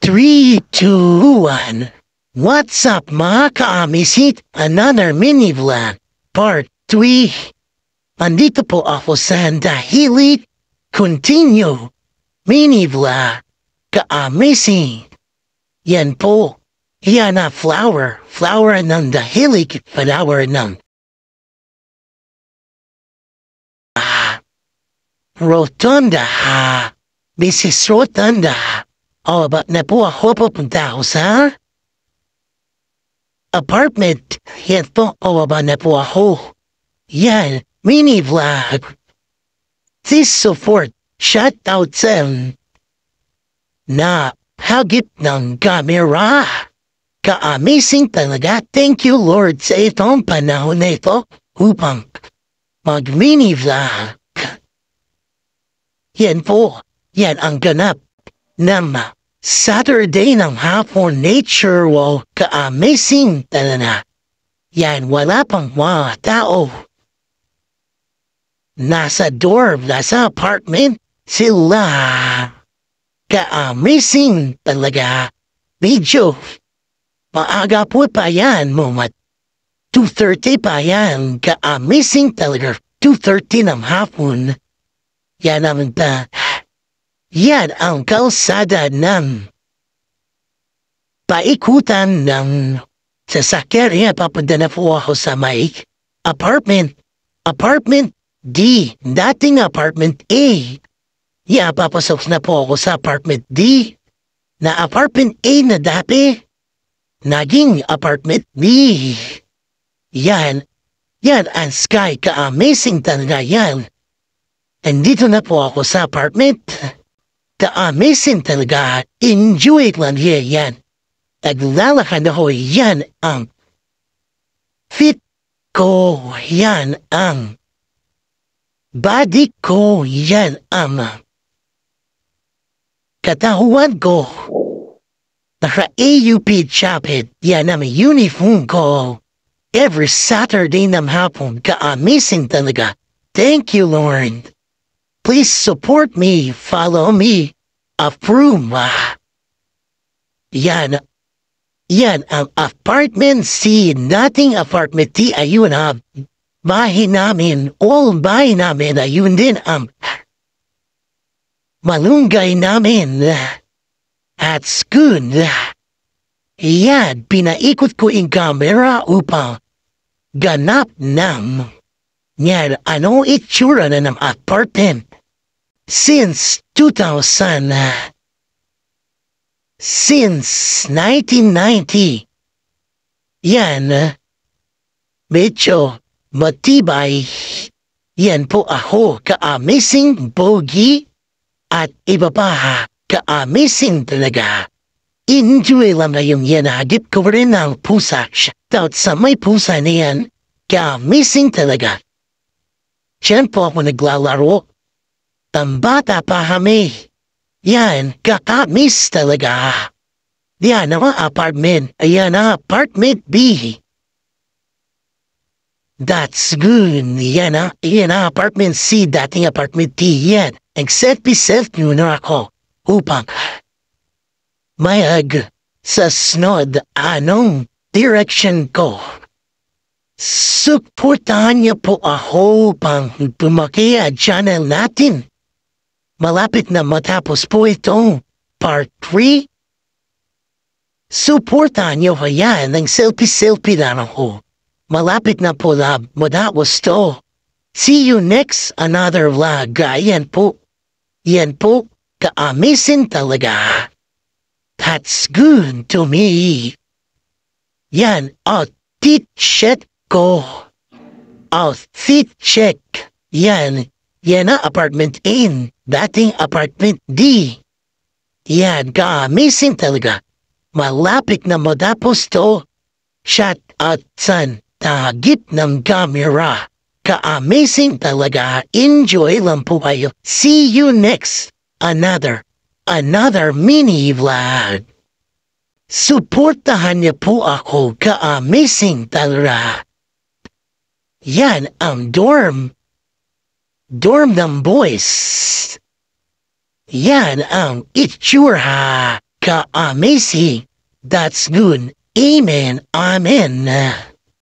3, 2, 1. What's up mga ka-amisit? Another mini vlog, part 3. Andito po ako sa Dahilit Continue mini vlog, ka-amazing. Yan po, yan na flower ng Dahilit, flower ng Rotunda, Mrs. Rotunda. O, ba't na po ako pupunta ako sa apartment? Yan po, o ba na po ako? Yan, mini vlog. This support, shout out sa na hagip ng camera. Ka-amazing talaga. Thank you Lord sa itong panahon na ito upang mag-mini vlog. Yan po, yan ang ganap ng Saturday ng hapon nature walk. Ka-amazing talaga. Yan, wala pang mga tao. Nasa dorm, nasa apartment sila. Ka-amazing talaga. Medyo maaga po pa yan, mga 2:30 pa yan. Ka-amazing talaga. 2:30 ng hapon. Yan naman pa. Yan ang kalsada ng paikutan ng sasakyan. Papunta na po ako sa may apartment. Apartment D. Dating apartment A. Yan, papasok na po ako sa apartment D. Na apartment A na dati, naging apartment B. Yan. Yan ang sky. Ka-amazing talaga yan. Andito na po ako sa apartment. Ka-amazing talaga. Enjoy lang yan. Naglalakad ako. Yan ang fit ko. Yan ang body ko. Yan ang katawan ko. Naka-AUP chapit. Yan ang uniform ko. Every Saturday ng hapon. Ka-amazing talaga. Thank you, Lord. Please support me, follow me, approve. Yan. Yan ang apartment C. Dating apartment D. Ayun ang bahay namin. All bahay namin. Ayun din ang malunggay namin. At school. Yan. Pinaikot ko yung camera upang ganap ng yan, ano itsura na ng apartment? Since 2000, since 1990, yan, medyo matibay. Yan po ako, ka-amazing pogi, at iba pa, ka-amazing talaga. Enjoy lang na yung yan, hagip ko rin ng pusa. Shoutout sa may pusa na yan, ka-amazing talaga. Diyan po ako naglalaro. Tambata pa kami. Yan, kakamiss talaga. Yan ang apartment. Ayan ang apartment B. That's good. Yan ang apartment C. Dating apartment D. Yan. Nag-selfie na ako upang mayag sa sunod anong direction ko. Supportahan niyo po ako pang pumaki ang channel natin. Malapit na matapos po itong part 3. Supportahan niyo kaya ng selfie lang ako. Malapit na po na matapos to. See you next another vlog. Yan po. Yan po. Ka-amazing talaga. That's good to me. Yan. Teach ko. Outfit check. Yan. Yan ang apartment A. Dating apartment D. Yan. Ka-amazing talaga. Malapit na matapos to. Shout out san. Tagip ng camera. Ka-amazing talaga. Enjoy lang po kayo. See you next. Another mini vlog. Suportahan niyo po ako. Ka-amazing talaga. Yan ang dorm. Dorm ng boys. Yan ang itsura. ka-amazing. That's good. Amen. Amen.